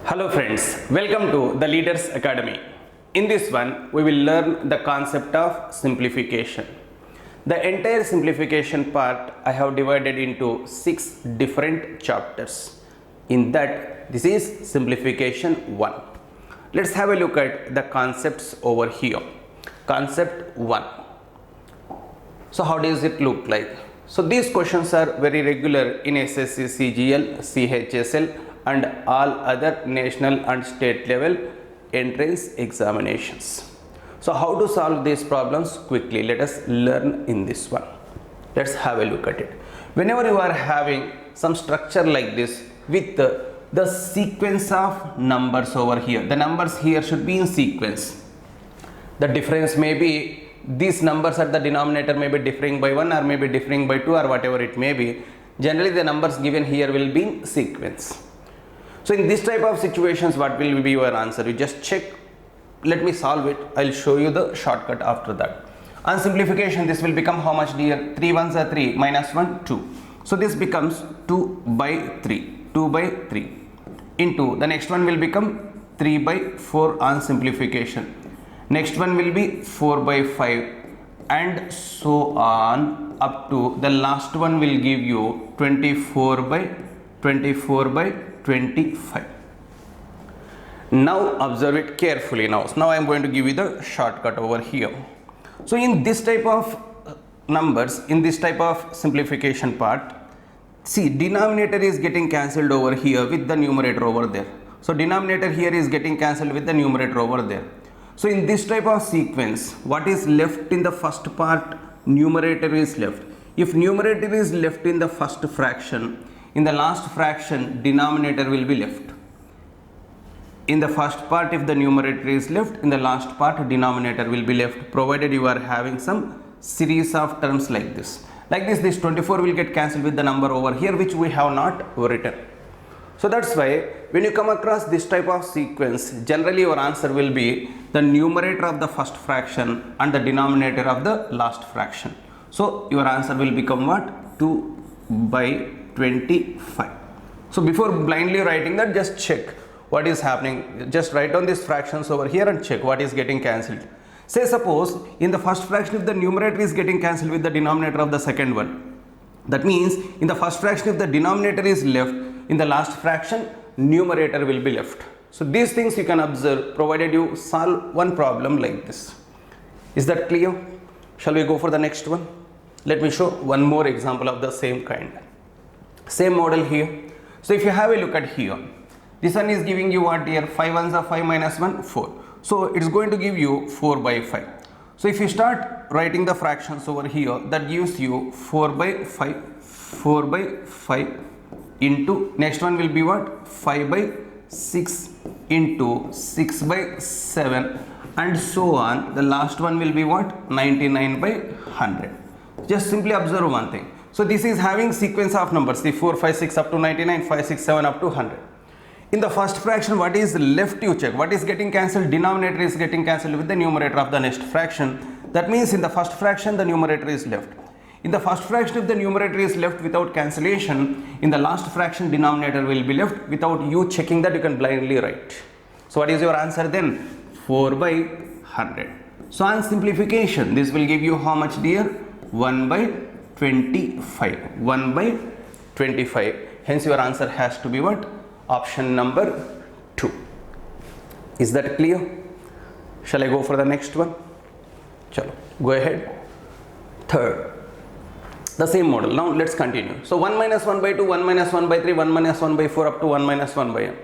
Hello friends, welcome to the Leaders Academy. In this one, we will learn the concept of simplification. The entire simplification part I have divided into 6 different chapters. In that, this is simplification 1. Let's have a look at the concepts over here. Concept 1. So how does it look like? So these questions are very regular in SSC, CGL, CHSL and all other national and state level entrance examinations. So how to solve these problems quickly? Let us learn in this one. Let's have a look at it. Whenever you are having some structure like this with the sequence of numbers over here, the numbers here should be in sequence. The difference may be these numbers at the denominator may be differing by 1 or may be differing by 2 or whatever it may be. Generally the numbers given here will be in sequence. So in this type of situations, what will be your answer? You just check. Let me solve it. I'll show you the shortcut after that. On simplification, this will become how much, dear? 3 ones are 3 minus 1 2. So this becomes 2 by 3. 2 by 3 into the next one will become 3 by 4 on simplification. Next one will be 4 by 5 and so on up to the last one will give you 24 by 25. Now observe it carefully now. So now I am going to give you the shortcut over here. So in this type of numbers, in this type of simplification part, see, denominator is getting cancelled over here with the numerator over there. So denominator here is getting cancelled with the numerator over there. So in this type of sequence, what is left in the first part? Numerator is left. If numerator is left in the first fraction, in the last fraction denominator will be left. In the first part, if the numerator is left, in the last part denominator will be left, provided you are having some series of terms like this. Like this 24 will get cancelled with the number over here which we have not written. So that's why when you come across this type of sequence, generally your answer will be the numerator of the first fraction and the denominator of the last fraction. So your answer will become what? 2 by 25. So before blindly writing that, just check what is happening. Just write down these fractions over here and check what is getting cancelled. Say suppose in the first fraction if the numerator is getting cancelled with the denominator of the second one, that means in the first fraction if the denominator is left, in the last fraction numerator will be left. So these things you can observe provided you solve one problem like this. Is that clear? Shall we go for the next one? Let me show one more example of the same kind. Same model here. So if you have a look at here, this one is giving you what, here? 5 ones are 5 minus 1 4. So it's going to give you 4 by 5. So if you start writing the fractions over here, that gives you 4 by 5 into next one will be what, 5 by 6 into 6 by 7 and so on. The last one will be what, 99 by 100. Just simply observe one thing. So this is having sequence of numbers, the 4 5 6 up to 99, 5 6 7 up to 100. In the first fraction, what is left, you check. What is getting cancelled? Denominator is getting cancelled with the numerator of the next fraction. That means in the first fraction the numerator is left. In the first fraction, if the numerator is left without cancellation, in the last fraction denominator will be left. Without you checking that, you can blindly write. So what is your answer then? 4 by 100. So on simplification, this will give you how much, dear? 1 by 25. 1 by 25. Hence your answer has to be what? Option number 2. Is that clear? Shall I go for the next one? Chalo, go ahead. Third. The same model. Now let's continue. So 1 minus 1 by 2, 1 minus 1 by 3, 1 minus 1 by 4 up to 1 minus 1 by n.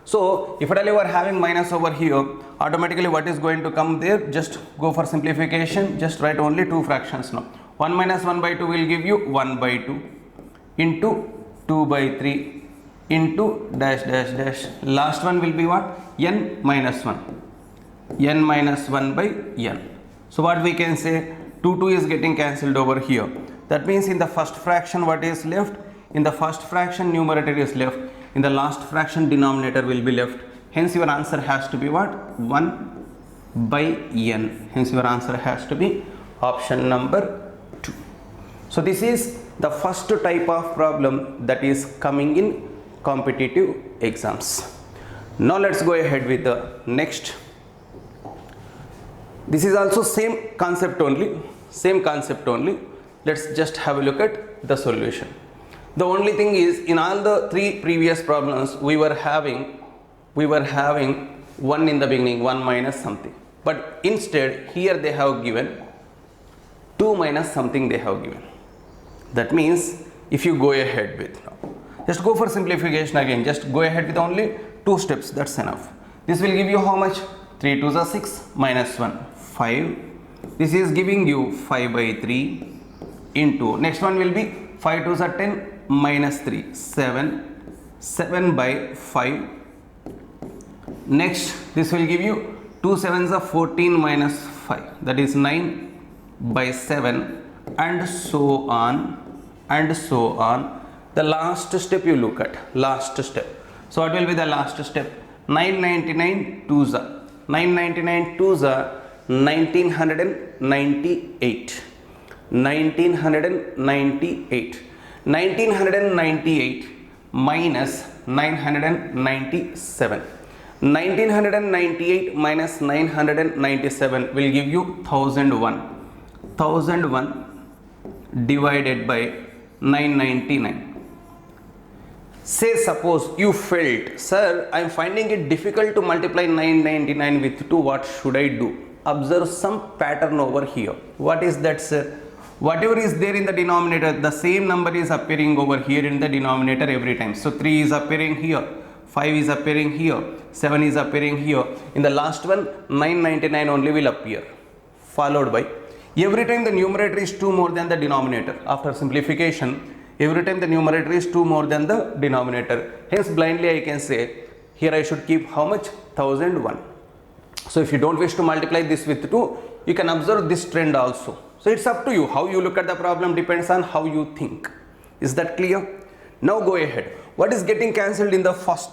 So if at all you are having minus over here, automatically what is going to come there? Just go for simplification. Just write only two fractions now. 1 minus 1 by 2 will give you 1 by 2 into 2 by 3 into dash dash dash. Last one will be what? N minus 1. N minus 1 by n. So what we can say? 2 is getting cancelled over here. That means in the first fraction what is left? In the first fraction numerator is left. In the last fraction denominator will be left. Hence your answer has to be what? 1 by n. Hence your answer has to be option number 2. So this is the first type of problem that is coming in competitive exams. Now let's go ahead with the next. This is also same concept only. Let's just have a look at the solution. The only thing is, in all the three previous problems, we were having 1 in the beginning, 1 minus something. But instead, here they have given 2 minus something they have given. That means, if you go ahead with now, just go for simplification again. Just go ahead with only 2 steps. That's enough. This will give you how much? 3 2s are 6 minus 1 5. This is giving you 5 by 3 into, next one will be 5 2s are 10 minus 3 7 7 by 5. Next, this will give you 2 7s are 14 minus 5, that is 9 by 7, and so on and so on. The last step you look at, last step. So what will be the last step? 999 2s are 999 2s are 1998. 1998 minus 997. 1998 minus 997 will give you 1001. 1001 divided by 999. Say suppose you felt, sir, I am finding it difficult to multiply 999 with 2. What should I do? Observe some pattern over here. What is that, sir? Whatever is there in the denominator, the same number is appearing over here in the denominator every time. So 3 is appearing here, 5 is appearing here, 7 is appearing here. In the last one, 999 only will appear, followed by, every time the numerator is 2 more than the denominator. After simplification, every time the numerator is 2 more than the denominator. Hence blindly I can say, here I should keep how much? 1001. So if you don't wish to multiply this with 2, you can observe this trend also. So it's up to you. How you look at the problem depends on how you think. Is that clear? Now go ahead. What is getting cancelled in the first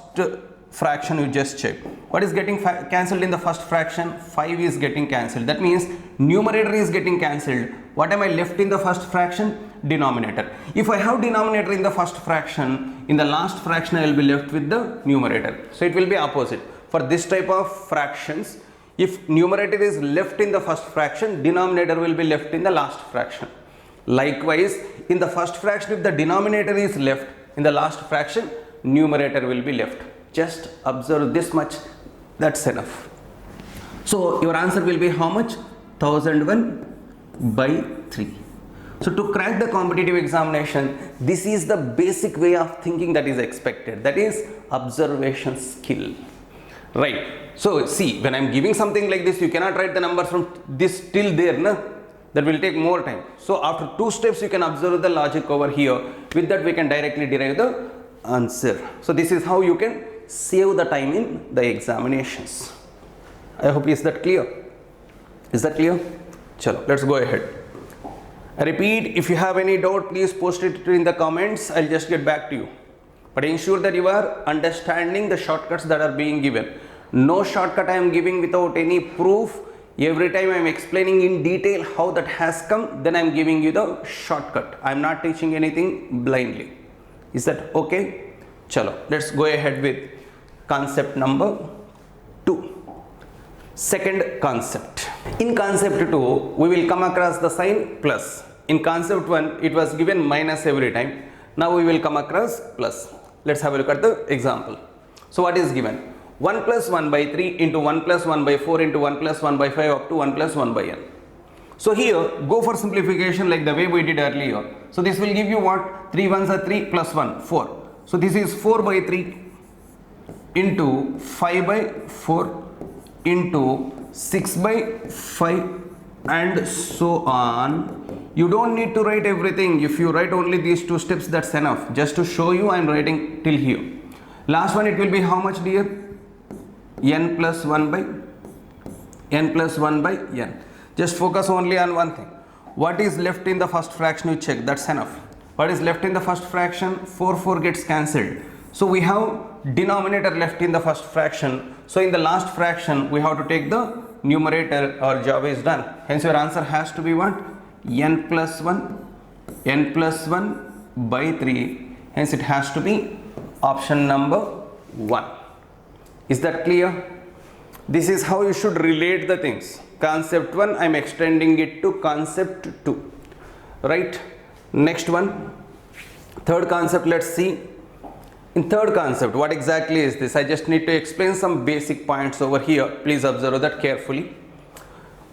fraction? You just check. What is getting cancelled in the first fraction? 5 is getting cancelled. That means numerator is getting cancelled. What am I left in the first fraction? Denominator. If I have denominator in the first fraction, in the last fraction I will be left with the numerator. So it will be opposite. For this type of fractions, if numerator is left in the first fraction, denominator will be left in the last fraction. Likewise, in the first fraction, if the denominator is left, in the last fraction, numerator will be left. Just observe this much, that's enough. So your answer will be how much? 1001 by 3. So to crack the competitive examination, this is the basic way of thinking that is expected. That is observation skill. Right. So see, when I am giving something like this, you cannot write the number from this till there, na? That will take more time. So after 2 steps, you can observe the logic over here. With that, we can directly derive the answer. So this is how you can save the time in the examinations. I hope is that clear? Is that clear? Chalo, let's go ahead. I repeat, if you have any doubt, please post it in the comments. I'll just get back to you. But ensure that you are understanding the shortcuts that are being given. No shortcut I am giving without any proof. Every time I am explaining in detail how that has come, then I am giving you the shortcut. I am not teaching anything blindly. Is that okay? Chalo, let's go ahead with concept number 2. Second concept. In concept 2, we will come across the sign plus. In concept 1, it was given minus every time. Now we will come across plus. Let's have a look at the example. So what is given? 1 plus 1 by 3 into 1 plus 1 by 4 into 1 plus 1 by 5 up to 1 plus 1 by n. So here, go for simplification like the way we did earlier. So this will give you what? 3 1s are 3 plus 1, 4. So this is 4 by 3 into 5 by 4 into 6 by 5 and so on. You don't need to write everything. If you write only these 2 steps, that's enough. Just to show you, I am writing till here. Last one, it will be how much, dear? N plus 1 by n. Just focus only on one thing. What is left in the first fraction, you check. That's enough. What is left in the first fraction? 4 gets cancelled. So we have denominator left in the first fraction. So in the last fraction, we have to take the numerator. Our job is done. Hence your answer has to be what? N plus 1 by 3. Hence it has to be option number 1. Is that clear? This is how you should relate the things. Concept 1, I am extending it to concept 2. Right? Next one, third concept, let's see. In third concept, what exactly is this? I just need to explain some basic points over here. Please observe that carefully.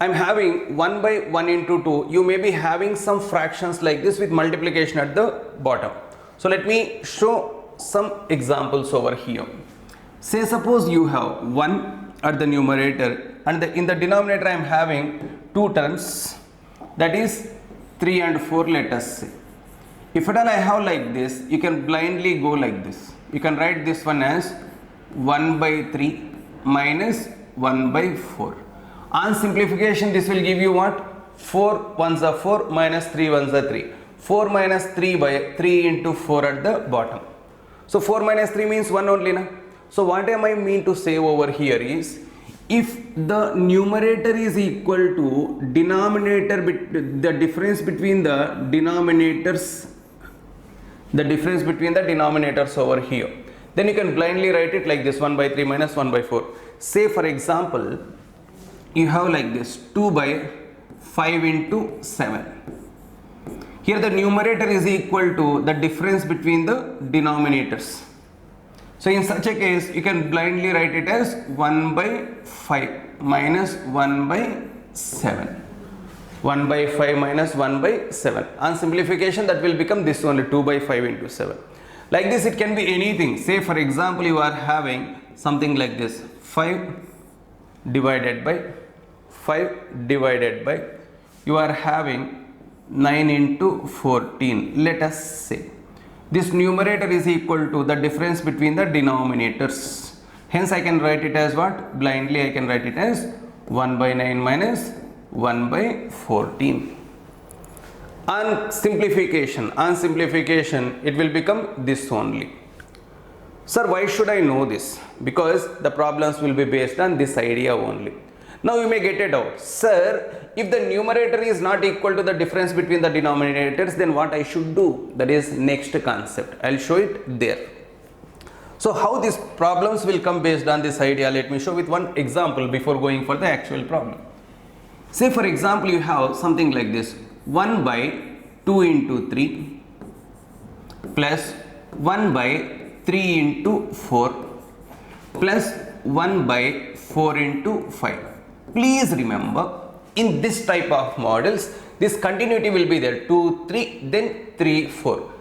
I am having 1 by 1 into 2. You may be having some fractions like this with multiplication at the bottom. So let me show some examples over here. Say suppose you have 1 at the numerator and in the denominator I am having 2 terms, that is 3 and 4, let us say. If at all I have like this, you can blindly go like this. You can write this one as 1 by 3 minus 1 by 4. On simplification, this will give you what? 4 ones are 4 minus 3 ones are 3. 4 minus 3 by 3 into 4 at the bottom. So 4 minus 3 means 1 only na? So what am I mean to say over here is, if the numerator is equal to denominator, the difference between the denominators over here, then you can blindly write it like this, 1 by 3 minus 1 by 4. Say for example, you have like this 2 by 5 into 7. Here the numerator is equal to the difference between the denominators. So in such a case, you can blindly write it as 1 by 5 minus 1 by 7. 1 by 5 minus 1 by 7. On simplification, that will become this only, 2 by 5 into 7. Like this, it can be anything. Say for example, you are having something like this, 5 divided by 5 divided by, you are having 9 into 14, let us say. This numerator is equal to the difference between the denominators. Hence I can write it as what? Blindly I can write it as 1 by 9 minus 1 by 14. On simplification, it will become this only. Sir, why should I know this? Because the problems will be based on this idea only. Now you may get a doubt. Sir, if the numerator is not equal to the difference between the denominators, then what I should do? That is next concept. I will show it there. So how these problems will come based on this idea? Let me show with one example before going for the actual problem. Say for example, you have something like this, 1 by 2 into 3 plus 1 by 3 into 4 plus 1 by 4 into 5. Please remember, in this type of models, this continuity will be there, 2, 3, then 3, 4.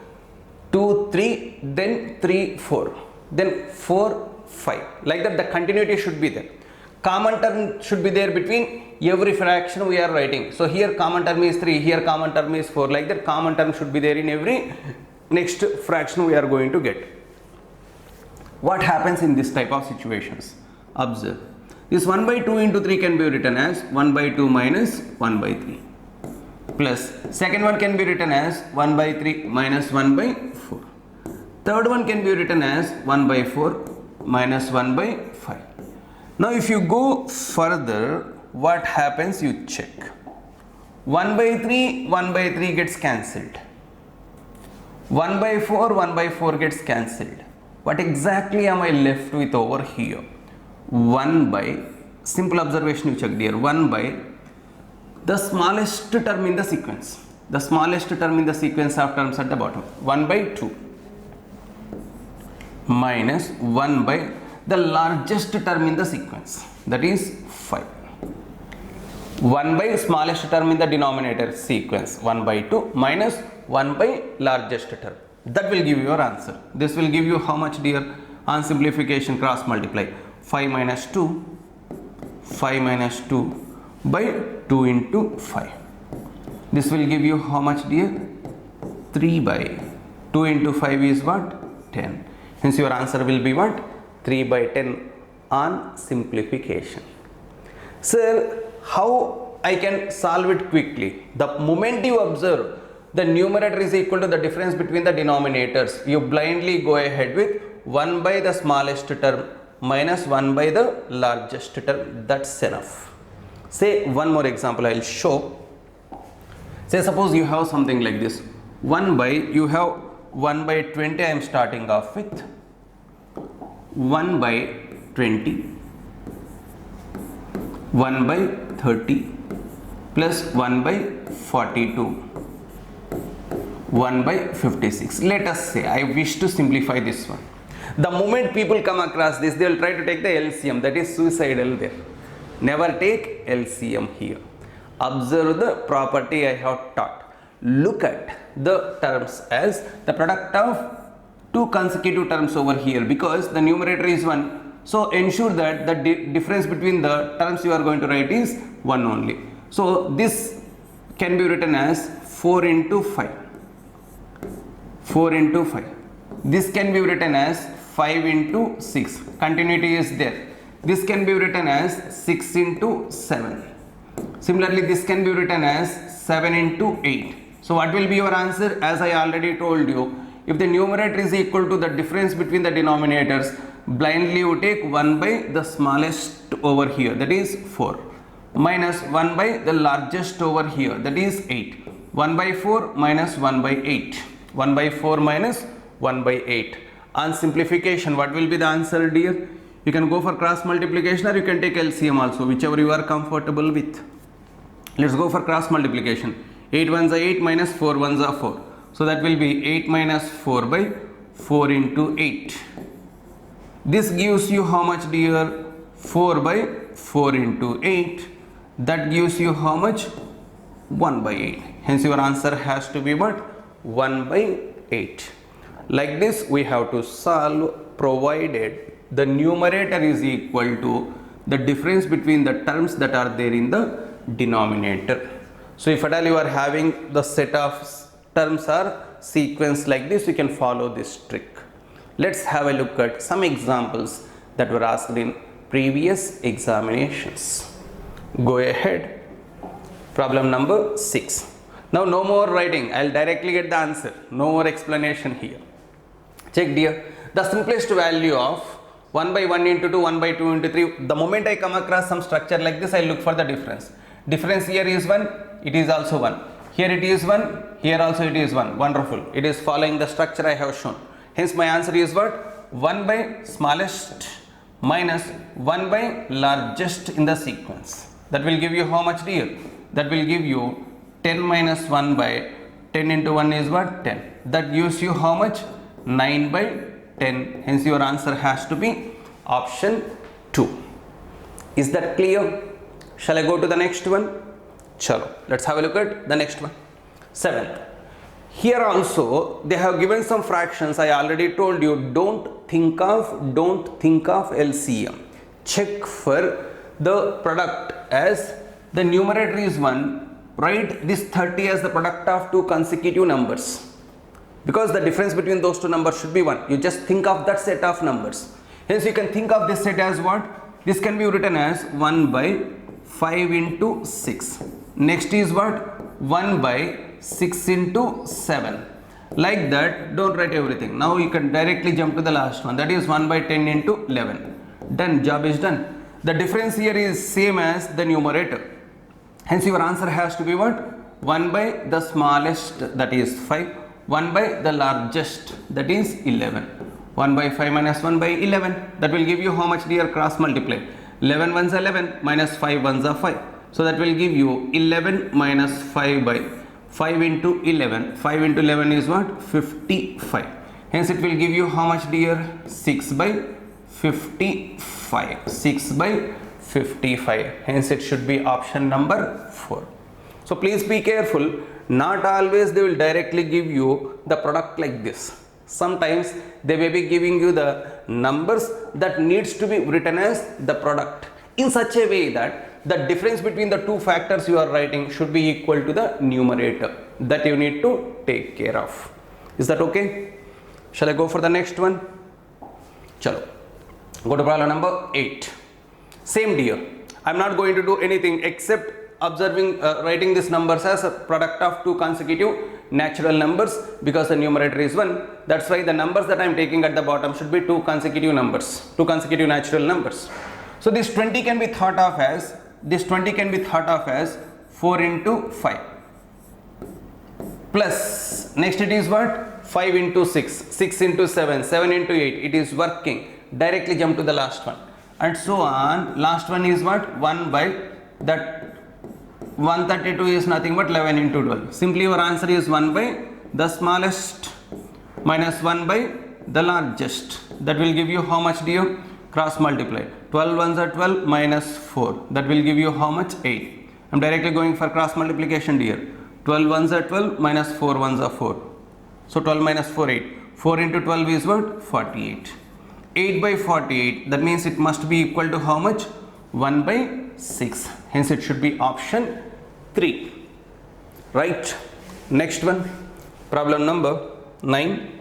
2, 3, then 3, 4. Then 4, 5. Like that, the continuity should be there. Common term should be there between every fraction we are writing. So here common term is 3, here common term is 4. Like that, common term should be there in every next fraction we are going to get. What happens in this type of situations? Observe. This 1 by 2 into 3 can be written as 1 by 2 minus 1 by 3. Plus, second one can be written as 1 by 3 minus 1 by 4. Third one can be written as 1 by 4 minus 1 by 5. Now if you go further, what happens? You check. 1 by 3 gets cancelled. 1 by 4 gets cancelled. What exactly am I left with over here? 1 by, simple observation you check dear, 1 by the smallest term in the sequence. The smallest term in the sequence of terms at the bottom. 1 by 2 minus 1 by the largest term in the sequence, that is 5. 1 by smallest term in the denominator sequence, 1 by 2 minus 1 by largest term. That will give you your answer. This will give you how much dear? On simplification, cross multiply. 5 minus 2 by 2 into 5. This will give you how much dear? 3 by 2 into 5 is what? 10. Hence your answer will be what? 3 by 10 on simplification. Sir, how I can solve it quickly? The moment you observe the numerator is equal to the difference between the denominators, you blindly go ahead with 1 by the smallest term minus 1 by the largest term. That's enough. Say one more example I will show. Say suppose you have something like this, 1 by, you have 1 by 20 I am starting off with, 1 by 20, 1 by 30 plus 1 by 42, 1 by 56. Let us say I wish to simplify this one. The moment people come across this, they will try to take the LCM, that is suicidal there. Never take LCM here. Observe the property I have taught. Look at the terms as the product of two consecutive terms over here, because the numerator is 1. So ensure that the difference between the terms you are going to write is 1 only. So this can be written as 4 into 5. 4 into 5. This can be written as 5 into 6. Continuity is there. This can be written as 6 into 7. Similarly, this can be written as 7 into 8. So what will be your answer? As I already told you, if the numerator is equal to the difference between the denominators, blindly you take 1 by the smallest over here, that is 4, minus 1 by the largest over here, that is 8. 1 by 4 minus 1 by 8. 1 by 4 minus 1 by 8. On simplification, what will be the answer, dear? You can go for cross multiplication or you can take LCM also, whichever you are comfortable with. Let's go for cross multiplication. 8 ones are 8 minus 4 ones are 4. So that will be 8 minus 4 by 4 into 8. This gives you how much, dear? 4 by 4 into 8. That gives you how much? 1 by 8. Hence your answer has to be what? 1 by 8. Like this we have to solve, provided the numerator is equal to the difference between the terms that are there in the denominator. So if at all you are having the set of terms are sequence like this, you can follow this trick. Let's have a look at some examples that were asked in previous examinations. Go ahead. Problem number 6. Now no more writing, I'll directly get the answer. No more explanation here. Check, dear. The simplest value of 1 by 1 into 2, 1 by 2 into 3. The moment I come across some structure like this, I look for the difference. Difference here is 1, it is also 1. Here it is 1, here also it is 1. Wonderful. It is following the structure I have shown. Hence my answer is what? 1 by smallest minus 1 by largest in the sequence. That will give you how much, dear? That will give you 10 minus 1 by 10 into 1 is what? 10. That gives you how much? 9 by 10. Hence your answer has to be option 2. Is that clear? Shall I go to the next one? Chalo. Let's have a look at the next one. 7. Here also they have given some fractions. I already told you, don't think of LCM. Check for the product as the numerator is 1. Write this 30 as the product of two consecutive numbers, because the difference between those two numbers should be 1. You just think of that set of numbers. Hence you can think of this set as what? This can be written as 1 by 5 into 6. Next is what? 1 by 6 into 7. Like that, don't write everything. Now you can directly jump to the last one. That is 1 by 10 into 11. Done. Job is done. The difference here is same as the numerator. Hence your answer has to be what? 1 by the smallest, that is 5. 1 by the largest, that is 11. 1 by 5 minus 1 by 11. That will give you how much, dear? Cross multiply. 11 ones are 11 minus 5 ones are 5. So that will give you 11 minus 5 by 5 into 11. 5 into 11 is what? 55. Hence it will give you how much, dear? 6 by 55. 6 by 55. Hence it should be option number 4. So please be careful. Not always they will directly give you the product like this. Sometimes they may be giving you the numbers that needs to be written as the product in such a way that the difference between the two factors you are writing should be equal to the numerator. That you need to take care of. Is that okay? Shall I go for the next one? Chalo. Go to problem number 8. Same, dear. I am not going to do anything except observing, writing these numbers as a product of two consecutive natural numbers, because the numerator is 1. That's why the numbers that I am taking at the bottom should be two consecutive numbers, two consecutive natural numbers. So this 20 can be thought of as 4 into 5 plus, next it is what? 5 into 6, 6 into 7, 7 into 8. It is working. Directly jump to the last one. and so on. Last one is what? 1 by that 132 is nothing but 11 into 12. Simply your answer is 1 by the smallest minus 1 by the largest. That will give you how much, dear? Cross multiply. 12 ones are 12 minus 4. That will give you how much? 8. I'm directly going for cross multiplication, dear. 12 ones are 12 minus 4 ones are 4. So 12 minus 4, 8. 4 into 12 is what? 48. 8 by 48. That means it must be equal to how much? 1 by 6. Hence it should be option 3. Right. Next one. Problem number 9.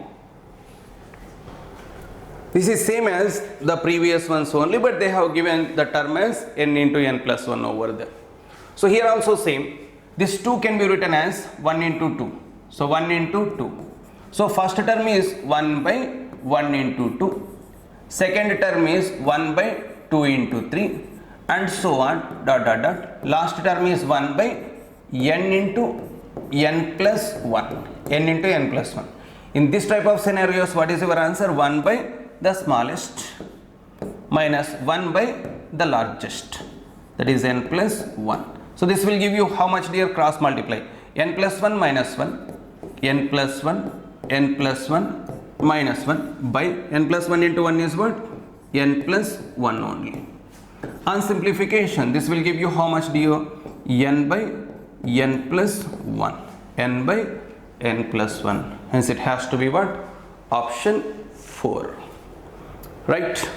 This is same as the previous ones only, but they have given the term as n into n plus 1 over there. So here also same. This 2 can be written as 1 into 2. So 1 into 2. So first term is 1 by 1 into 2. Second term is 1 by 2 into 3. And so on, dot dot dot. Last term is 1 by n into n plus 1. N into n plus 1. In this type of scenarios, what is your answer? 1 by the smallest minus 1 by the largest, that is n plus 1. So this will give you how much, dear? Cross multiply. N plus 1 minus 1, n plus 1, n plus 1 minus 1 by n plus 1 into 1 is what? N plus 1 only. On simplification, this will give you how much, dear? N by n plus 1, n by n plus 1. Hence it has to be what? Option 4. Right.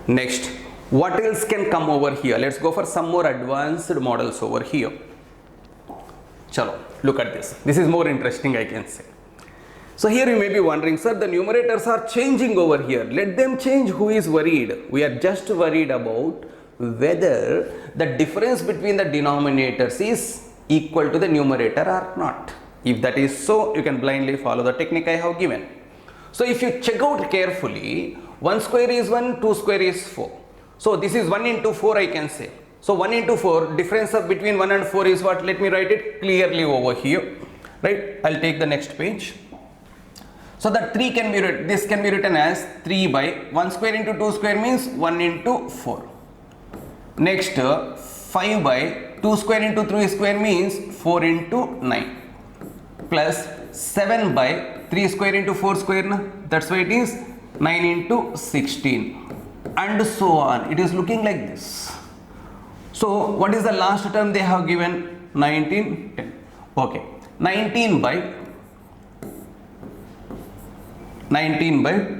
Next, what else can come over here? Let's go for some more advanced models over here. Chalo, look at this. This is more interesting, I can say. So here you may be wondering, sir, the numerators are changing over here. Let them change. Who is worried? We are just worried about whether the difference between the denominators is equal to the numerator or not. If that is so, you can blindly follow the technique I have given. So if you check out carefully, 1 square is 1, 2 square is 4. So this is 1 into 4, I can say. So 1 into 4, difference of between 1 and 4 is what? Let me write it clearly over here. Right? I'll take the next page. So that 3 can be written, this can be written as 3 by 1 square into 2 square means 1 into 4. Next, 5 by 2 square into 3 square means 4 into 9. Plus 7 by 3 square into 4 square, na? That's why it is 9 into 16. And so on. It is looking like this. So what is the last term they have given? 19, 10. Okay. 19 by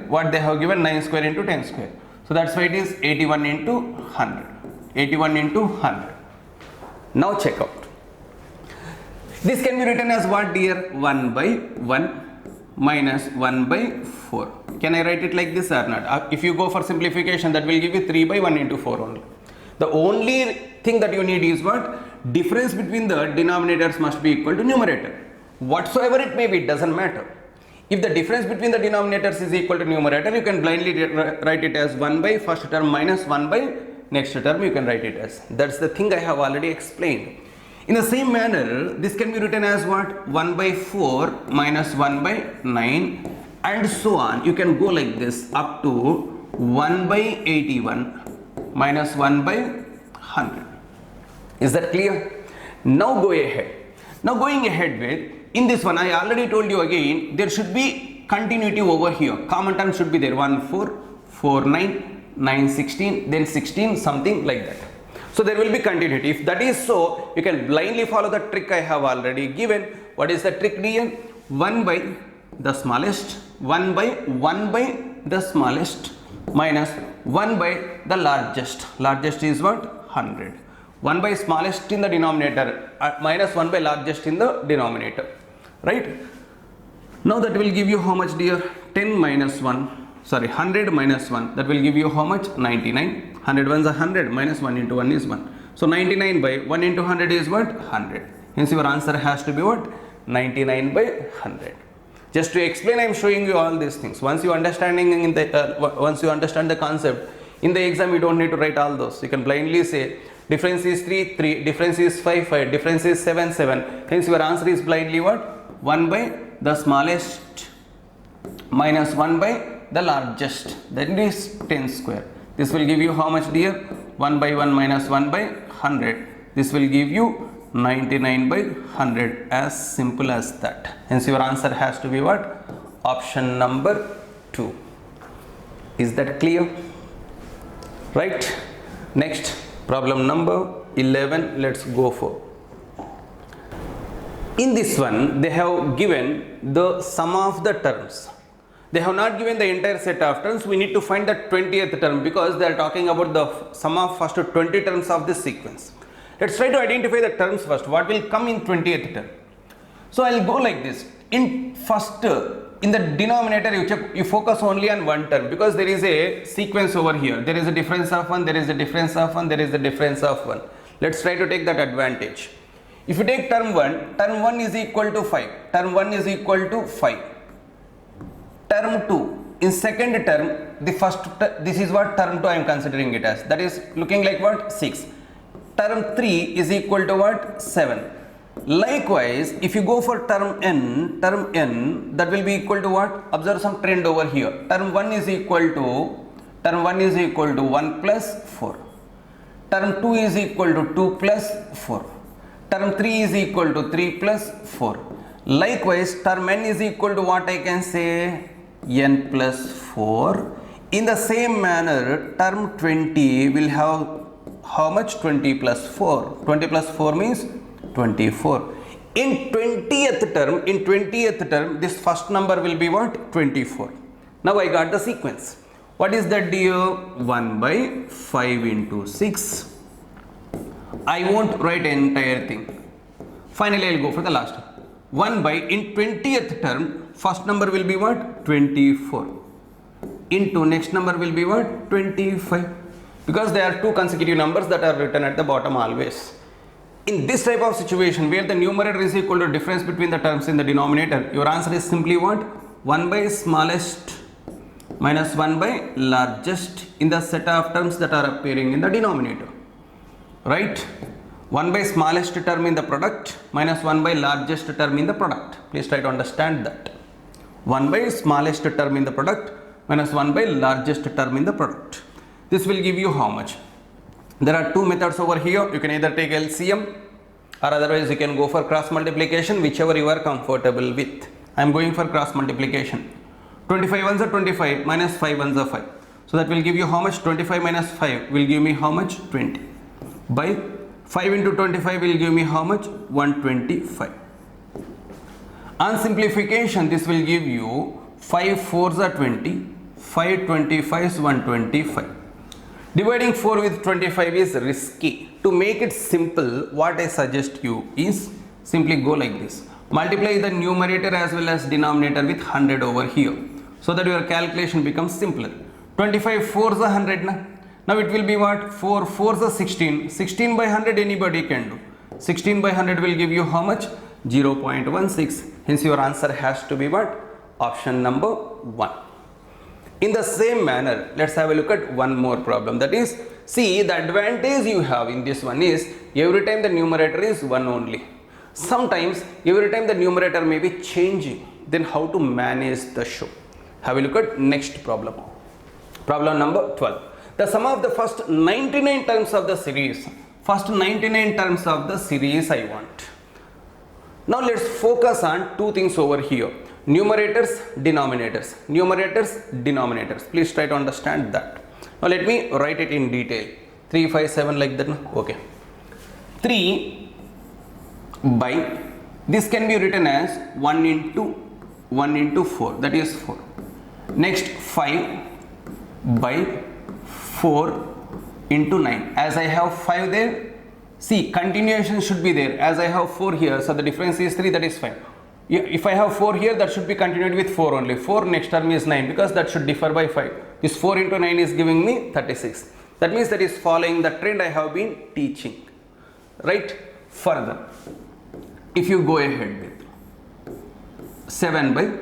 what they have given? 9 square into 10 square. So that's why it is 81 into 100. 81 into 100. Now check out. This can be written as what, dear? 1 by 1 minus 1 by 4. Can I write it like this or not? If you go for simplification, that will give you 3 by 1 into 4 only. The only thing that you need is what? Difference between the denominators must be equal to numerator. Whatsoever it may be, it doesn't matter. If the difference between the denominators is equal to numerator, you can blindly write it as 1 by first term minus 1 by next term, you can write it as. That's the thing I have already explained. In the same manner, this can be written as what? 1 by 4 minus 1 by 9 and so on. You can go like this up to 1 by 81 minus 1 by 100. Is that clear? Now go ahead. Now going ahead with, in this one, I already told you again, there should be continuity over here. Common term should be there. 1, 4, 4, 9, 9, 16, then 16, something like that. So there will be continuity. If that is so, you can blindly follow the trick I have already given. What is the trick, dear? 1 by the smallest, 1 by the smallest minus 1 by the largest. Largest is what? 100. 1 by smallest in the denominator minus 1 by largest in the denominator. Right? Now that will give you how much, dear? 10 minus 1. Sorry, 100 minus 1. That will give you how much? 99. 100 ones are 100 minus 1 into 1 is 1. So 99 by 1 into 100 is what? 100. Hence your answer has to be what? 99 by 100. Just to explain, I am showing you all these things. Once you understand the concept, in the exam you don't need to write all those. You can blindly say difference is 3, 3, difference is 5, 5, difference is 7, 7. Hence your answer is blindly what? 1 by the smallest minus 1 by the largest. That is 10 square. This will give you how much, dear? 1 by 1 minus 1 by 100. This will give you 99 by 100. As simple as that. Hence your answer has to be what? Option number 2. Is that clear? Right? Next, problem number 11. Let's go for. In this one, they have given the sum of the terms. They have not given the entire set of terms. We need to find the 20th term because they are talking about the sum of first 20 terms of this sequence. Let's try to identify the terms first. What will come in 20th term? So I'll go like this. In first, in the denominator, you focus only on one term because there is a sequence over here. There is a difference of 1, there is a difference of 1, there is a difference of 1. Let's try to take that advantage. If you take term 1 is equal to 5. Term 1 is equal to 5. Term 2, in second term, this is what term 2 I am considering it as. That is looking like what? 6. Term 3 is equal to what? 7. Likewise, if you go for term n, that will be equal to what? Observe some trend over here. Term 1 is equal to 1 plus 4. Term 2 is equal to 2 plus 4. Term 3 is equal to 3 plus 4. Likewise, term n is equal to what I can say? N plus 4. In the same manner, term 20 will have how much? 20 plus 4. 20 plus 4 means 24. In 20th term, this first number will be what? 24. Now I got the sequence. What is that, dear? 1 by 5 into 6. I won't write entire thing. Finally, I'll go for the last one. 1 by, in 20th term, first number will be what? 24. Into next number will be what? 25. Because there are two consecutive numbers that are written at the bottom always. In this type of situation where the numerator is equal to difference between the terms in the denominator, your answer is simply what? 1 by smallest minus 1 by largest in the set of terms that are appearing in the denominator. Right? 1 by smallest term in the product minus 1 by largest term in the product. Please try to understand that. 1 by smallest term in the product minus 1 by largest term in the product. This will give you how much? There are two methods over here. You can either take LCM or otherwise you can go for cross multiplication, whichever you are comfortable with. I am going for cross multiplication. 25 ones are 25 minus 5 ones are 5. So that will give you how much? 25 minus 5 will give me how much? 20. By 5 into 25 will give me how much? 125. On simplification, this will give you 5 4s are 20, 5 25s 125. Dividing 4 with 25 is risky. To make it simple, what I suggest you is simply go like this. Multiply the numerator as well as denominator with 100 over here, so that your calculation becomes simpler. 25 4s are 100 na? Now it will be what? 4 4s are 16. 16 by 100 anybody can do. 16 by 100 will give you how much? 0.16. Hence your answer has to be what? Option number 1. In the same manner, let's have a look at one more problem. That is, see, the advantage you have in this one is every time the numerator is 1 only. Sometimes every time the numerator may be changing. Then how to manage the show? Have a look at next problem. Problem number 12. The sum of the first 99 terms of the series. First 99 terms of the series I want. Now let's focus on two things over here. Numerators, denominators. Numerators, denominators. Please try to understand that. Now let me write it in detail. 3 5 7 like that. Okay. 3 by, this can be written as 1 into 4. That is 4. Next 5 by 4 into 9. As I have 5 there, see, continuation should be there. As I have 4 here, so the difference is 3, that is 5. If I have 4 here, that should be continued with 4 only. 4 next term is 9 because that should differ by 5. This 4 into 9 is giving me 36. That means that is following the trend I have been teaching. Right? Further, if you go ahead with 7 by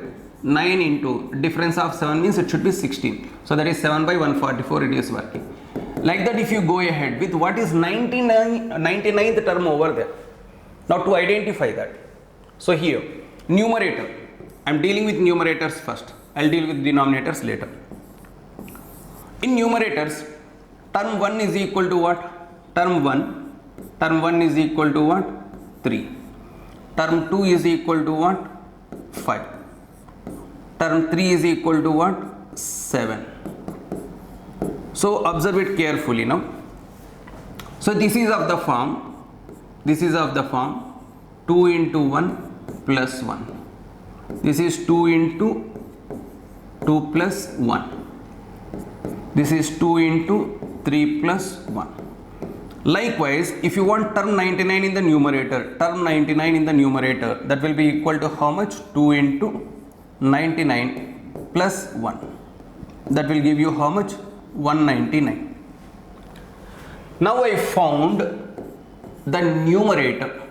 9 into difference of 7 means it should be 16. So that is 7 by 144 it is working. Like that, if you go ahead with what is 99th term over there. Now to identify that. So here, numerator. I am dealing with numerators first. I will deal with denominators later. In numerators, term 1 is equal to what? Term 1 is equal to what? 3. Term 2 is equal to what? 5. Term 3 is equal to what? 7. So observe it carefully now. So this is of the form 2 into 1 plus 1. This is 2 into 2 plus 1. This is 2 into 3 plus 1. Likewise, if you want term 99 in the numerator, that will be equal to how much? 2 into 99 plus 1. That will give you how much? 199. Now I found the numerator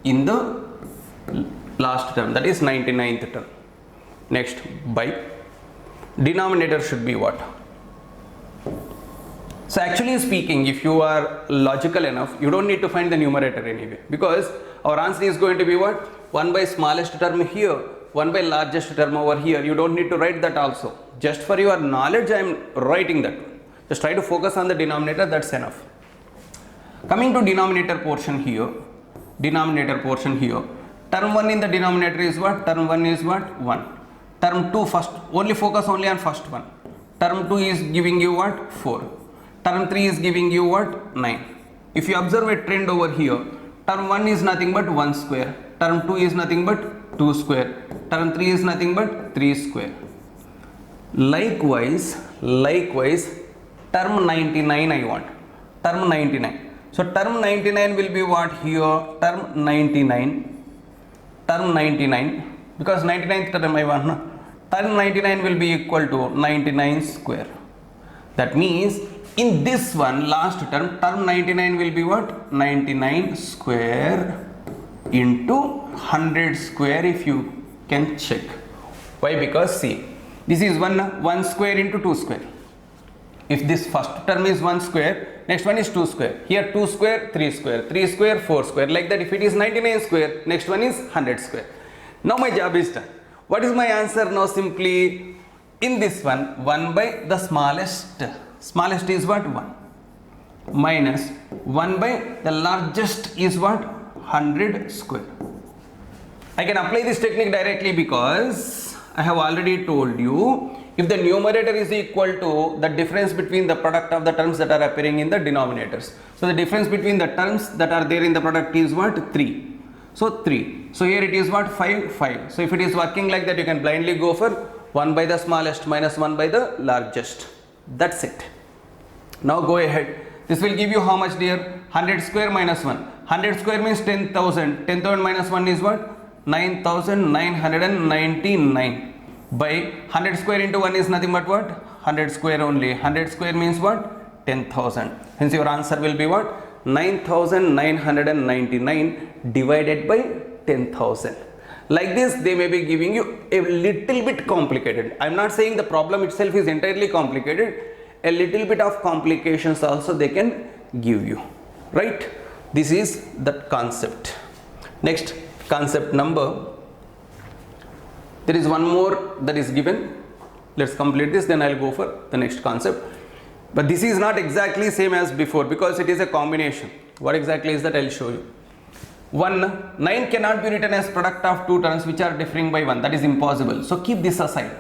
in the last term, that is 99th term. Next, by denominator should be what? So actually speaking, if you are logical enough, you don't need to find the numerator anyway, because our answer is going to be what? 1 by smallest term here, 1 by largest term over here. You don't need to write that also. Just for your knowledge, I am writing that. Just try to focus on the denominator, that's enough. Coming to denominator portion here, term 1 in the denominator is what? Term 1 is what? 1. Term 2 first, focus only on first one. Term 2 is giving you what? 4. Term 3 is giving you what? 9. If you observe a trend over here, term 1 is nothing but 1 square. Term 2 is nothing but 2 square. Term 3 is nothing but 3 square. Likewise, term 99 I want. Term 99. So term 99 will be what here? Term 99, because 99th term I want. No? Term 99 will be equal to 99 square. That means in this one, last term 99 will be what? 99 square into 100 square, if you can check. Why? Because see, this is 1 square into 2 square. If this first term is 1 square, next one is 2 square. Here 2 square, 3 square, 3 square, 4 square. Like that, if it is 99 square, next one is 100 square. Now my job is done. What is my answer now? Simply in this one, 1 by the smallest. Smallest is what? 1. Minus 1 by the largest is what? 100 square. I can apply this technique directly because I have already told you, if the numerator is equal to the difference between the product of the terms that are appearing in the denominators. So the difference between the terms that are there in the product is what? 3. So 3. So here it is what? 5, 5. So if it is working like that, you can blindly go for 1 by the smallest minus 1 by the largest. That's it. Now go ahead. This will give you how much, dear? 100 square minus 1. 100 square means 10,000. 10,000 minus 1 is what? 9,999. By 100 square into 1 is nothing but what? 100 square only. 100 square means what? 10,000. Hence your answer will be what? 9,999 divided by 10,000. Like this, they may be giving you a little bit complicated. I am not saying the problem itself is entirely complicated. A little bit of complications also they can give you. Right? This is the concept. Next, concept number. There is one more that is given. Let's complete this, then I'll go for the next concept. But this is not exactly same as before because it is a combination. What exactly is that? I'll show you. 9 cannot be written as product of two terms which are differing by 1. That is impossible. So keep this aside.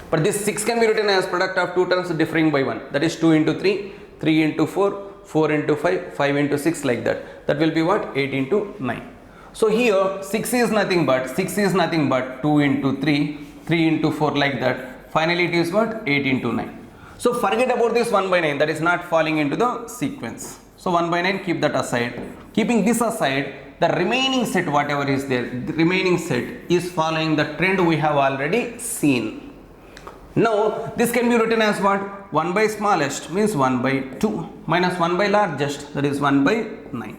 But this 6 can be written as product of two terms differing by 1. That is 2 into 3, 3 into 4, 4 into 5, 5 into 6, like that. That will be what? 8 into 9. So here 6 is nothing but 2 into 3, 3 into 4, like that. Finally it is what? 8 into 9. So forget about this 1 by 9, that is not falling into the sequence. So 1 by 9, keep that aside. Keeping this aside, the remaining set, whatever is there, the remaining set is following the trend we have already seen. Now this can be written as what? 1 by smallest means 1 by 2 minus 1 by largest, that is 1 by 9.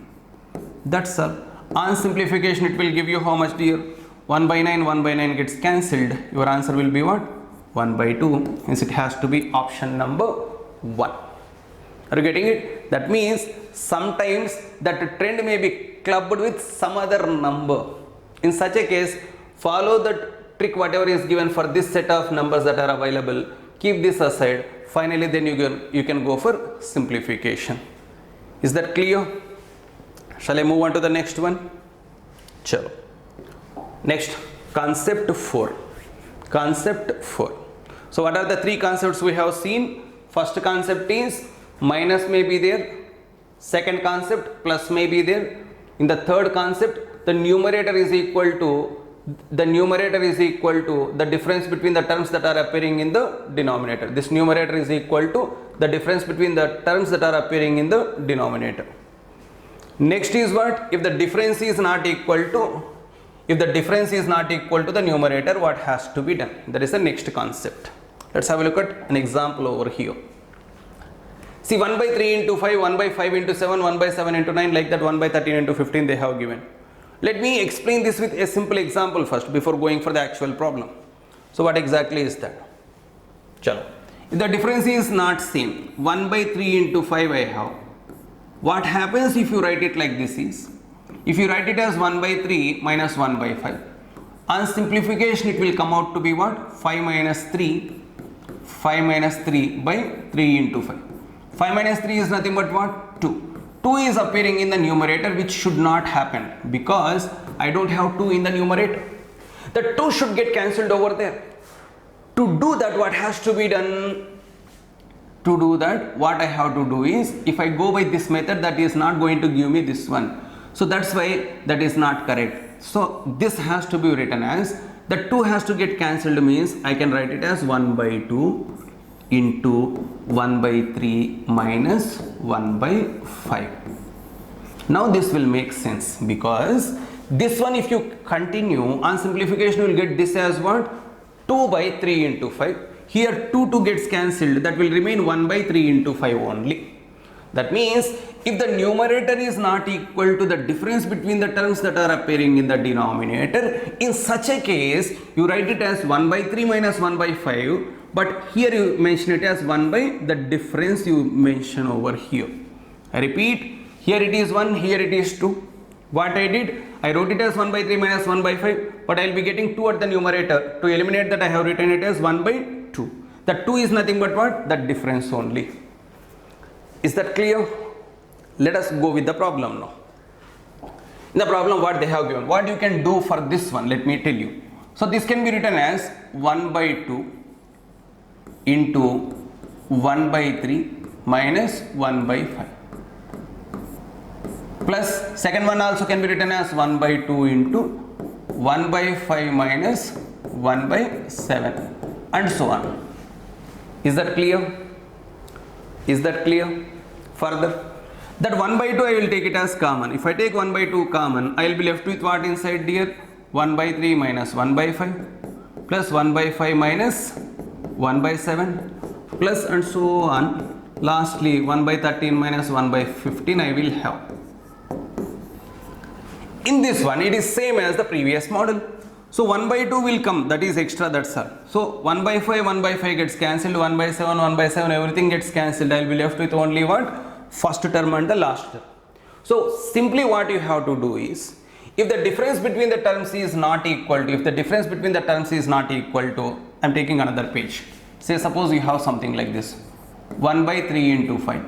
That's all. On simplification, it will give you how much, dear? 1 by 9 gets cancelled. Your answer will be what? 1 by 2. Hence it has to be option number 1. Are you getting it? That means sometimes that trend may be clubbed with some other number. In such a case, follow the trick whatever is given for this set of numbers that are available. keep this aside. Finally, then you can go for simplification. Is that clear? Shall I move on to the next one? Chalo. Next, concept 4. Concept 4. So what are the three concepts we have seen? First concept is minus may be there. Second concept, plus may be there. In the third concept, the numerator is equal to the difference between the terms that are appearing in the denominator. This numerator is equal to the difference between the terms that are appearing in the denominator. Next is what? If the difference is not equal to the numerator, what has to be done? That is the next concept. Let's have a look at an example over here. See, 1 by 3 into 5, 1 by 5 into 7, 1 by 7 into 9, like that 1 by 13 into 15 they have given. Let me explain this with a simple example first before going for the actual problem. So what exactly is that? Chalo. If the difference is not same, 1 by 3 into 5 I have. What happens if you write it like this is, if you write it as 1 by 3 minus 1 by 5, on simplification it will come out to be what? 5 minus 3 by 3 into 5. 5 minus 3 is nothing but what? 2. 2 is appearing in the numerator, which should not happen because I don't have 2 in the numerator. The 2 should get cancelled over there. To do that, what has to be done? To do that, what I have to do is, if I go by this method, that is not going to give me this one. So that's why that is not correct. So this has to be written as, the 2 has to get cancelled, means I can write it as 1 by 2 into 1 by 3 minus 1 by 5. Now this will make sense, because this one, if you continue on simplification, you will get this as what? 2 by 3 into 5. Here 2 gets cancelled, that will remain 1 by 3 into 5 only. That means if the numerator is not equal to the difference between the terms that are appearing in the denominator, in such a case you write it as 1 by 3 minus 1 by 5, but here you mention it as 1 by the difference you mention over here. I repeat, here it is 1, here it is 2. What I did, I wrote it as 1 by 3 minus 1 by 5, but I will be getting 2 at the numerator. To eliminate that, I have written it as 1 by 2. The 2 is nothing but what? The difference only. Is that clear? Let us go with the problem now. In the problem, what they have given, what you can do for this one, let me tell you. So this can be written as 1 by 2 into 1 by 3 minus 1 by 5. Plus second one also can be written as 1 by 2 into 1 by 5 minus 1 by 7 and so on. Is that clear? Is that clear? Further, that 1 by 2 I will take it as common. If I take 1 by 2 common, I will be left with what inside here? 1 by 3 minus 1 by 5 plus 1 by 5 minus 1 by 7 plus and so on. Lastly, 1 by 13 minus 1 by 15 I will have. In this one, it is same as the previous model. So 1 by 2 will come, that is extra, that's all. So 1 by 5 gets cancelled, 1 by 7, everything gets cancelled. I will be left with only what? First term and the last term. So simply what you have to do is, if the difference between the terms is not equal to, I am taking another page. Say suppose you have something like this, 1 by 3 into 5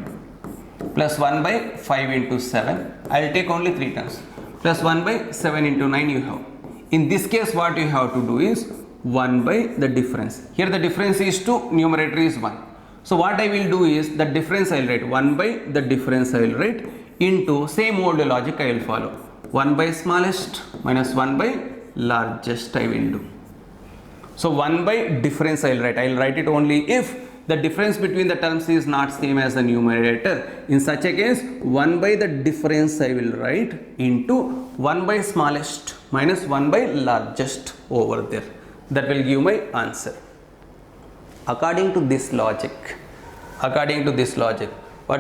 plus 1 by 5 into 7. I will take only 3 terms, plus 1 by 7 into 9 you have. In this case, what you have to do is 1 by the difference. Here the difference is 2, numerator is 1. So what I will do is, the difference I will write, 1 by the difference I will write into same old logic I will follow. 1 by smallest minus 1 by largest I will do. So 1 by difference I will write it only if the difference between the terms is not same as the numerator. In such a case, 1 by the difference I will write into 1 by smallest minus 1 by largest over there. That will give my answer. According to this logic, what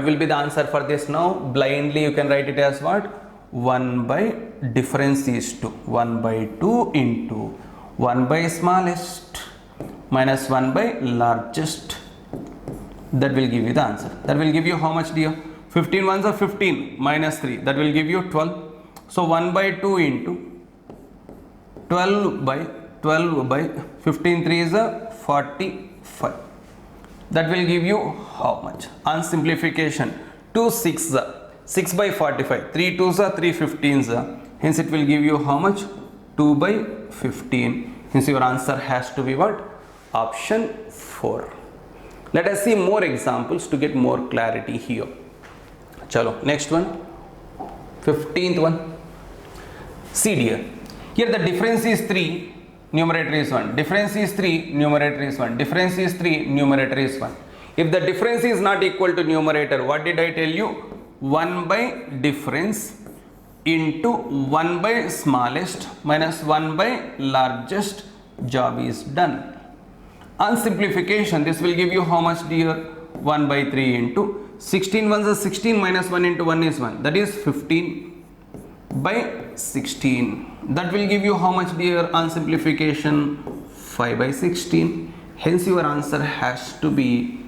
will be the answer for this now? Blindly you can write it as what? 1 by difference is 2. 1 by 2 into 1 by smallest minus 1 by largest. That will give you the answer. That will give you how much, dear? 15 ones are 15 minus 3. That will give you 12. So 1 by 2 into 12 by 15 3 is a 45. that will give you how much? On simplification, 2 6 6 by 45, 3 2s are 3 15s, hence it will give you how much? 2 by 15. Hence your answer has to be what? Option 4. Let us see more examples to get more clarity here. Chalo, next one, 15th one. See dear, here the difference is 3, numerator is 1. Difference is 3, numerator is 1. Difference is 3, numerator is 1. If the difference is not equal to numerator, what did I tell you? 1 by difference into 1 by smallest minus 1 by largest, job is done. On simplification, this will give you how much dear? 1 by 3 into 16 ones are 16 minus 1 into 1 is 1, that is 15 by 16. That will give you how much dear? On simplification, 5 by 16. Hence your answer has to be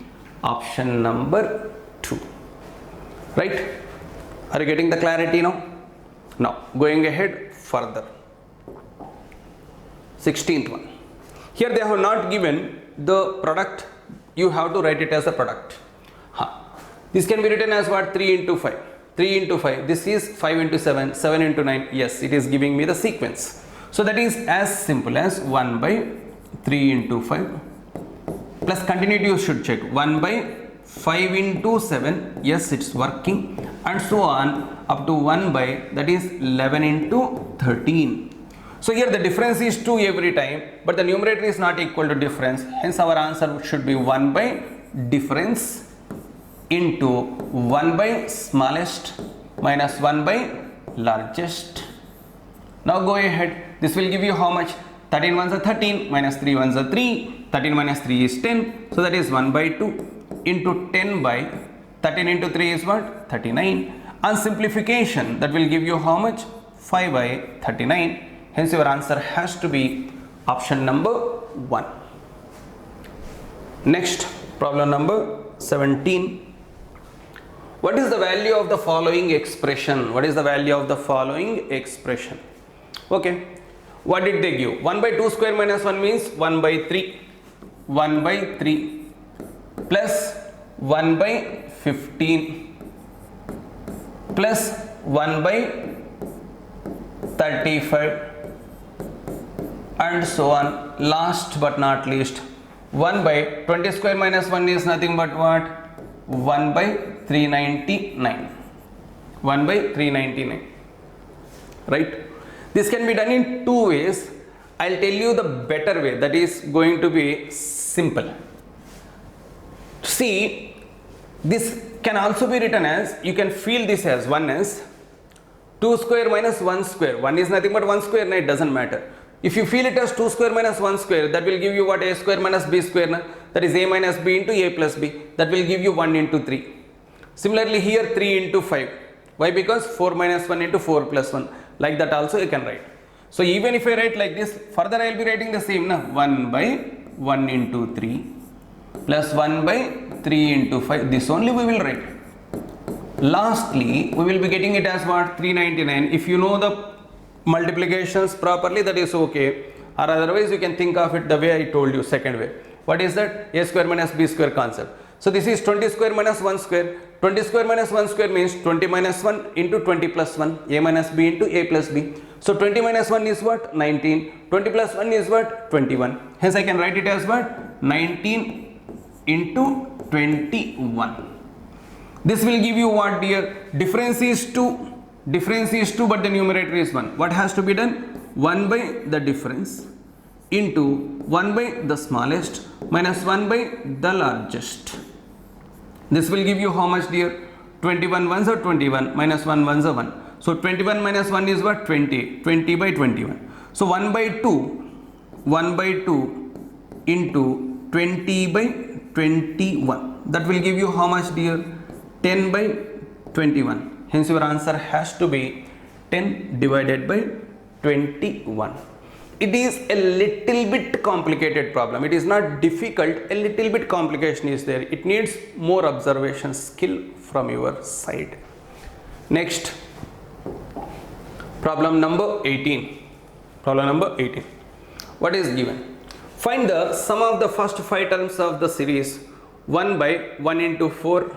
option number 2. Right? Are you getting the clarity now? Now going ahead further, 16th one. Here they have not given the product, you have to write it as a product. This can be written as what? 3 into 5. 3 into 5, this is 5 into 7, 7 into 9, yes, it is giving me the sequence. So that is as simple as 1 by 3 into 5 plus continuity you should check, 1 by 5 into 7, yes, it's working, and so on up to 1 by, that is 11 into 13. So here the difference is 2 every time, but the numerator is not equal to difference, hence our answer should be 1 by difference into 1 by smallest minus 1 by largest. Now go ahead, this will give you how much? 13 ones are 13 minus 3 ones are 3, 13 minus 3 is 10, so that is 1 by 2 into 10 by 13 into 3 is what? 39. On simplification, that will give you how much? 5 by 39. Hence your answer has to be option number 1. Next, problem number 17. What is the value of the following expression? What is the value of the following expression? Okay, what did they give? 1 by 2 square minus 1 means 1 by 3. 1 by 3 plus 1 by 15 plus 1 by 35 and so on. Last but not least, 1 by 20 square minus 1 is nothing but what? 1 by 399. 1 by 399. Right? This can be done in two ways. I'll tell you the better way, that is going to be simple. See, this can also be written as, you can feel this as 1 as 2 square minus 1 square. 1 is nothing but 1 square, no, it doesn't matter. If you feel it as 2 square minus 1 square, that will give you what? A square minus b square, na? That is a minus b into a plus b. That will give you 1 into 3. Similarly here 3 into 5. Why? Because 4 minus 1 into 4 plus 1. Like that also you can write. So even if I write like this, further I will be writing the same, na? 1 by 1 into 3 plus 1 by 3 into 5. This only we will write. Lastly, we will be getting it as what? 399. If you know the multiplications properly, that is okay, or otherwise you can think of it the way I told you, second way. What is that? A square minus b square concept. So this is 20 square minus 1 square. 20 square minus 1 square means 20 minus 1 into 20 plus 1, a minus b into a plus b. So 20 minus 1 is what? 19. 20 plus 1 is what? 21. Hence I can write it as what? 19 into 21. This will give you what, dear? Difference is 2. Difference is 2, but the numerator is 1. What has to be done? 1 by the difference into 1 by the smallest minus 1 by the largest. This will give you how much, dear? 21 ones are 21 minus 1 ones are 1. So 21 minus 1 is what? 20. 20 by 21. So 1 by 2 into 20 by 21. That will give you how much, dear? 10 by 21. Hence your answer has to be 10 divided by 21. It is a little bit complicated problem. It is not difficult, a little bit complication is there. It needs more observation skill from your side. Next, problem number 18. Problem number 18. What is given? Find the sum of the first 5 terms of the series 1 by 1 into 4,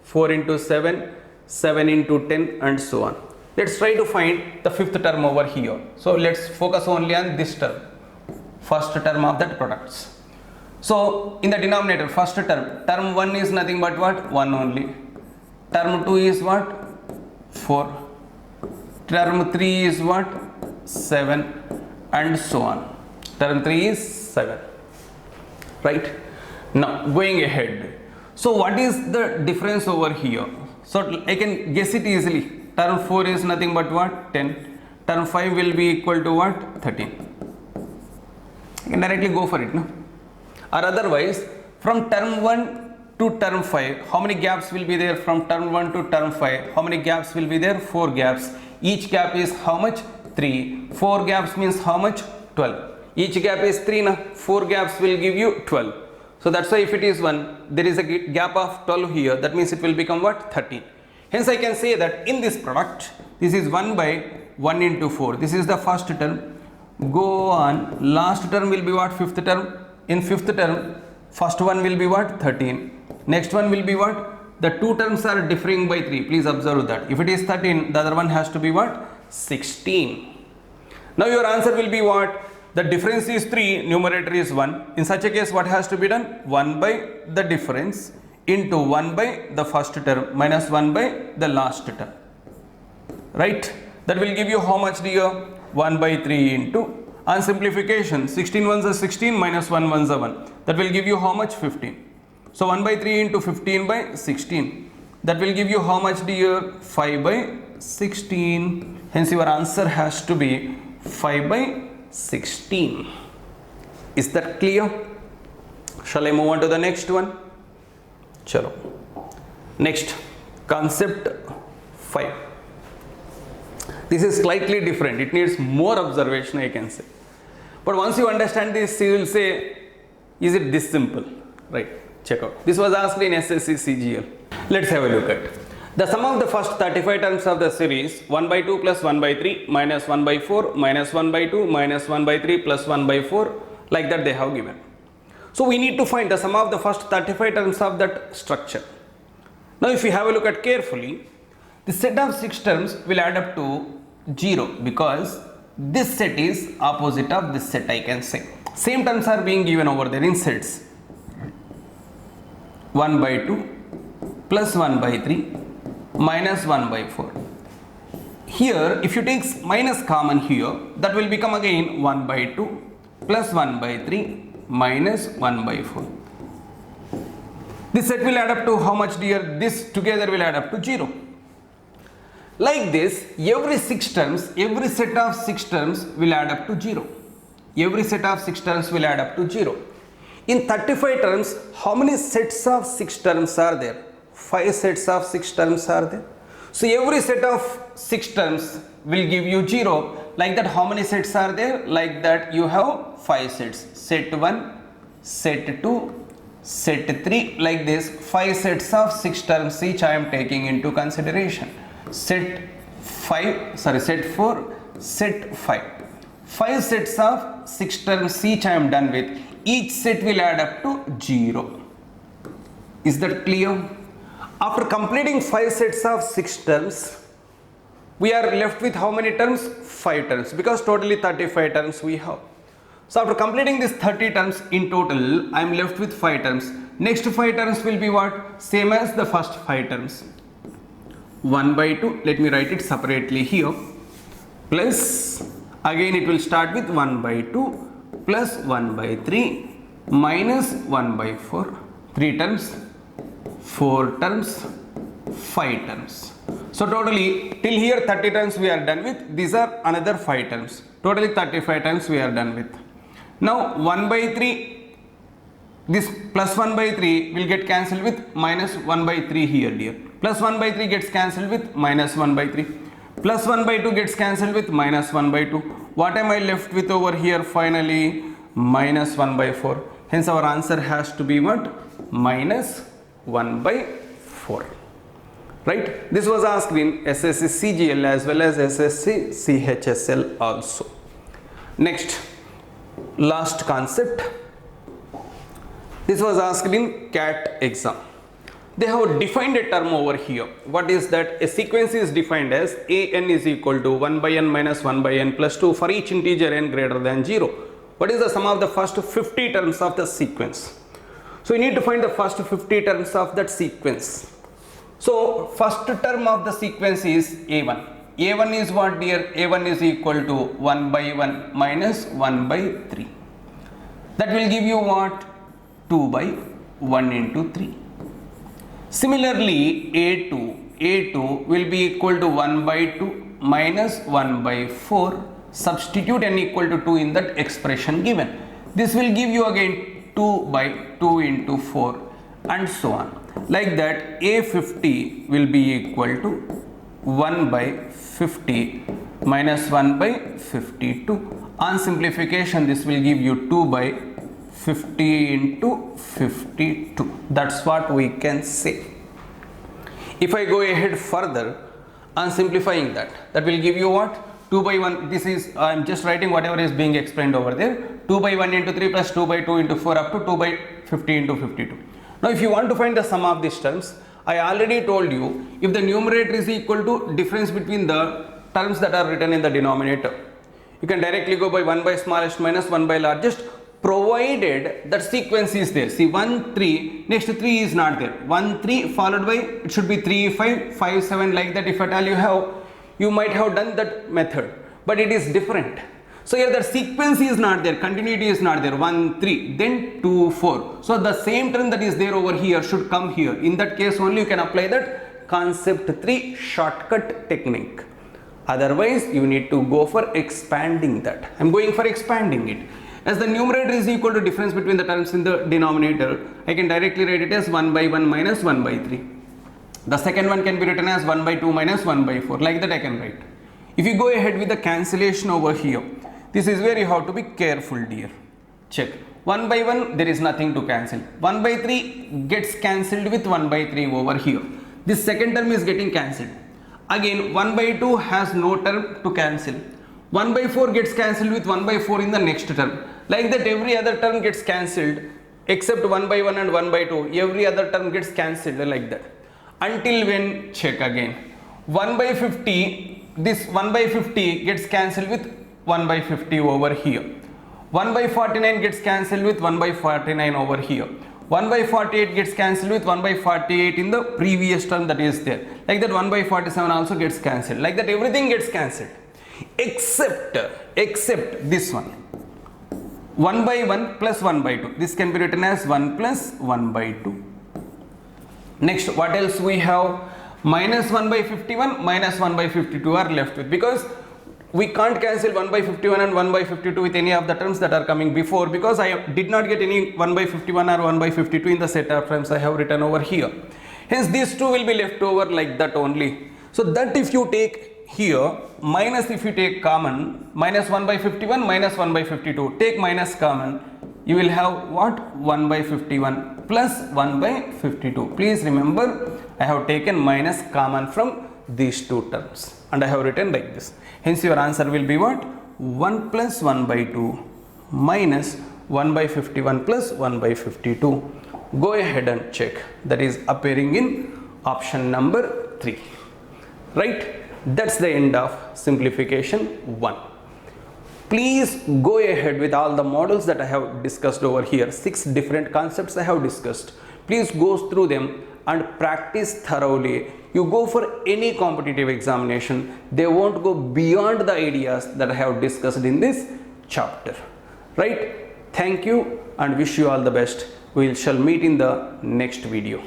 4 into 7, 7 into 10 and so on. Let's try to find the fifth term over here. So let's focus only on this term, first term of that products. So in the denominator, first term, term 1 is nothing but what? 1 only. Term 2 is what? 4. Term 3 is what? 7 and so on. Term 3 is 7. Right? Now going ahead. So what is the difference over here? So I can guess it easily. Term 4 is nothing but what? 10. Term 5 will be equal to what? 13. I can directly go for it, no? Or otherwise, from term 1 to term 5, how many gaps will be there? From term 1 to term 5, how many gaps will be there? 4 gaps. Each gap is how much? 3. 4 gaps means how much? 12. Each gap is 3, na? 4 gaps will give you 12. So that's why if it is 1, there is a gap of 12 here. That means it will become what? 13. Hence I can say that in this product, this is 1 by 1 into 4. This is the first term. Go on. Last term will be what? Fifth term. In fifth term, first one will be what? 13. Next one will be what? The two terms are differing by 3. Please observe that. If it is 13, the other one has to be what? 16. Now your answer will be what? The difference is 3, numerator is 1. In such a case, what has to be done? 1 by the difference into 1 by the first term minus 1 by the last term. Right? That will give you how much, dear? 1 by 3 into, on simplification, 16 ones are 16 minus 1 ones are 1. That will give you how much? 15. So 1 by 3 into 15 by 16. That will give you how much, dear? 5 by 16. Hence your answer has to be 5 by 16. Is that clear? Shall I move on to the next one? Chalo. Next, concept 5. This is slightly different. It needs more observation, I can say. But once you understand this, you will say, is it this simple? Right, check out. This was asked in SSC CGL. Let's have a look at the sum of the first 35 terms of the series 1 by 2 plus 1 by 3 minus 1 by 4 minus 1 by 2 minus 1 by 3 plus 1 by 4, like that they have given. So we need to find the sum of the first 35 terms of that structure. Now if you have a look at carefully, the set of 6 terms will add up to 0 because this set is opposite of this set, I can say. Same terms are being given over there in sets. 1 by 2 plus 1 by 3 minus 1 by 4. Here if you take minus common here, that will become again 1 by 2 plus 1 by 3 minus 1 by 4. This set will add up to how much, dear? This together will add up to 0. Like this, every 6 terms, every set of 6 terms will add up to 0. Every set of 6 terms will add up to 0. In 35 terms, how many sets of 6 terms are there? 5 sets of 6 terms are there. So every set of 6 terms will give you 0. Like that, how many sets are there? Like that, you have 5 sets. Set 1, set 2, set 3. Like this, 5 sets of 6 terms each I am taking into consideration. Set 4, set 5. 5 sets of 6 terms each I am done with. Each set will add up to 0. Is that clear? After completing 5 sets of 6 terms, we are left with how many terms? 5 terms, because totally 35 terms we have. So after completing this 30 terms in total, I am left with 5 terms. Next 5 terms will be what? Same as the first 5 terms. 1 by 2, let me write it separately here, plus again it will start with 1 by 2 plus 1 by 3 minus 1 by 4. 3 terms, 4 terms, 5 terms. So totally till here 30 terms we are done with. These are another 5 terms. Totally 35 terms we are done with. Now 1 by 3, this plus 1 by 3 will get cancelled with minus 1 by 3 here, dear. Plus 1 by 3 gets cancelled with minus 1 by 3. Plus 1 by 2 gets cancelled with minus 1 by 2. What am I left with over here finally? Minus 1 by 4. Hence our answer has to be what? Minus 1 by 4. Right? This was asked in SSC CGL as well as SSC CHSL also. Next, last concept. This was asked in CAT exam. They have defined a term over here. What is that? A sequence is defined as an is equal to 1 by n minus 1 by n plus 2 for each integer n greater than 0. What is the sum of the first 50 terms of the sequence? So you need to find the first 50 terms of that sequence. So first term of the sequence is a1. a1 is what, dear? a1 is equal to 1 by 1 minus 1 by 3. That will give you what? 2 by 1 into 3. Similarly, a2 will be equal to 1 by 2 minus 1 by 4. Substitute n equal to 2 in that expression given. This will give you again 2 by 2 into 4 and so on. Like that, a50 will be equal to 1 by 50 minus 1 by 52. On simplification, this will give you 2 by 50 into 52. That's what we can say. If I go ahead further on simplifying that will give you what? 2 by 1. This is, I am just writing whatever is being explained over there. 2 by 1 into 3 plus 2 by 2 into 4 up to 2 by 50 into 52. Now if you want to find the sum of these terms, I already told you, if the numerator is equal to difference between the terms that are written in the denominator, you can directly go by 1 by smallest minus 1 by largest, provided that sequence is there. See, 1 3, next 3 is not there. 1 3 followed by, it should be 3 5 5 7, like that. If at all you might have done that method, but it is different. So here the sequence is not there, continuity is not there. 1 3, then 2 4. So the same term that is there over here should come here. In that case only you can apply that concept 3 shortcut technique. Otherwise you need to go for expanding that. I am going for expanding it. As the numerator is equal to difference between the terms in the denominator, I can directly write it as 1 by 1 minus 1 by 3. The second one can be written as 1 by 2 minus 1 by 4. Like that I can write. If you go ahead with the cancellation over here, this is where you have to be careful, dear. Check. 1 by 1, there is nothing to cancel. 1 by 3 gets cancelled with 1 by 3 over here. This second term is getting cancelled. Again, 1 by 2 has no term to cancel. 1 by 4 gets cancelled with 1 by 4 in the next term. Like that, every other term gets cancelled except 1 by 1 and 1 by 2. Every other term gets cancelled like that. Until when, check again. 1 by 50, this 1 by 50 gets cancelled with 1 by 50 over here. 1 by 49 gets cancelled with 1 by 49 over here. 1 by 48 gets cancelled with 1 by 48 in the previous term that is there. Like that, 1 by 47 also gets cancelled. Like that, everything gets cancelled. Except this one. 1 by 1 plus 1 by 2. This can be written as 1 plus 1 by 2. Next, what else we have? Minus 1 by 51, minus 1 by 52 are left with, because we can't cancel 1 by 51 and 1 by 52 with any of the terms that are coming before, because I did not get any 1 by 51 or 1 by 52 in the set of terms I have written over here. Hence, these two will be left over like that only. So that if you take here, minus if you take common, minus 1 by 51, minus 1 by 52, take minus common, you will have what? 1 by 51 plus 1 by 52. Please remember, I have taken minus common from these two terms and I have written like this. Hence your answer will be what? 1 plus 1 by 2 minus 1 by 51 plus 1 by 52. Go ahead and check. That is appearing in option number 3. Right? That's the end of simplification 1. Please go ahead with all the models that I have discussed over here. 6 different concepts I have discussed. Please go through them and practice thoroughly. You go for any competitive examination, they won't go beyond the ideas that I have discussed in this chapter. Right? Thank you and wish you all the best. We shall meet in the next video.